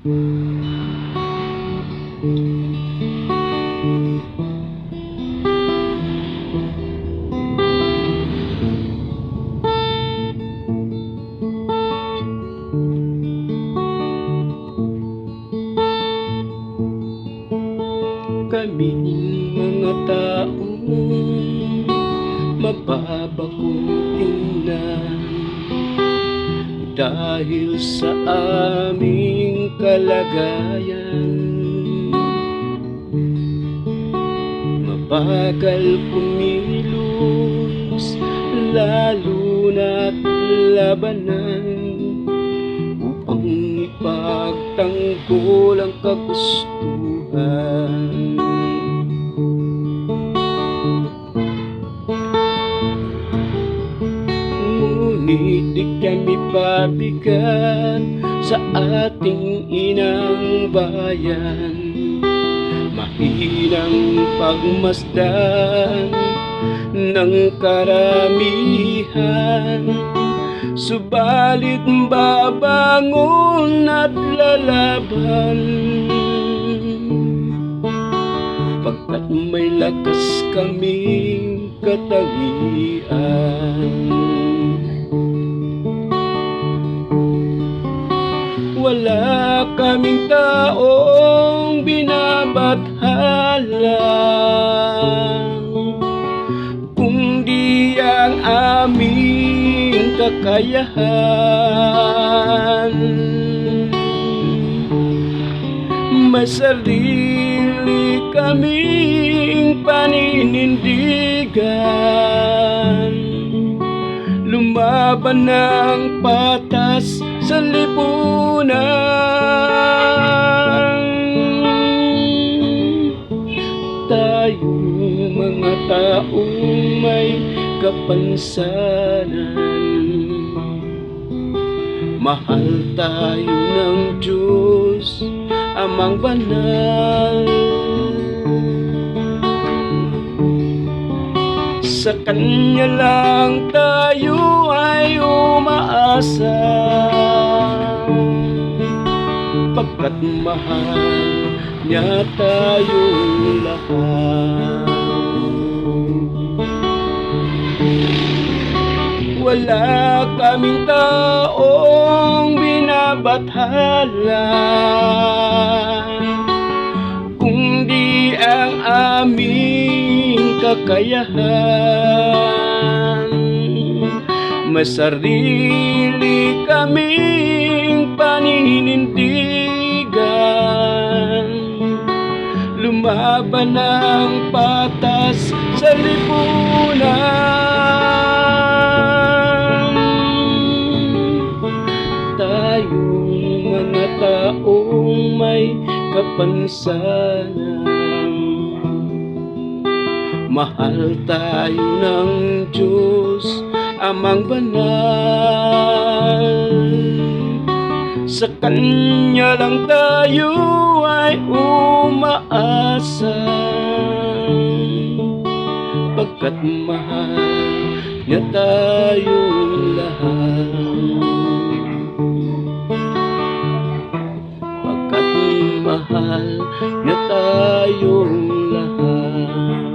Kaming mga taong mababagong tingnan dahil sa aming kalagayan. Mabagal kumilos, lalo na't labanan upang ipagtanggol ang kagustuhan. Ngunit di kami pabigat sa ating inang bayan. Mahinang pagmasdan ng karamihan, subalit babangon at lalaban, pagkat may lakas kaming katangian. Wala kaming taong binabathala, kundi ang aming kakayahan. May sarili kaming paninindigan, lumaban ng patas sa lipunan. Tayong mga taong may kapansanan, mahal tayo ng Diyos Amang Banal. Sa Kanya lang tayo ay umaasa, pagkat mahal niya tayong lahat. Wala kaming taong binabathala, kundi ang aming kakayahan. May sarili kaming paninindigan, lumaban ng patas sa lipunan. Tayong mga taong may kapansanan, mahal tayo ng Diyos Amang Banal. Sa Kanya lang tayo ay umaasa, pagkat mahal niya tayong lahat. Pagkat mahal niya tayong lahat.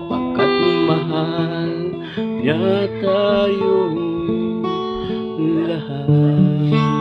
Pagkat mahal niya tayong lahat.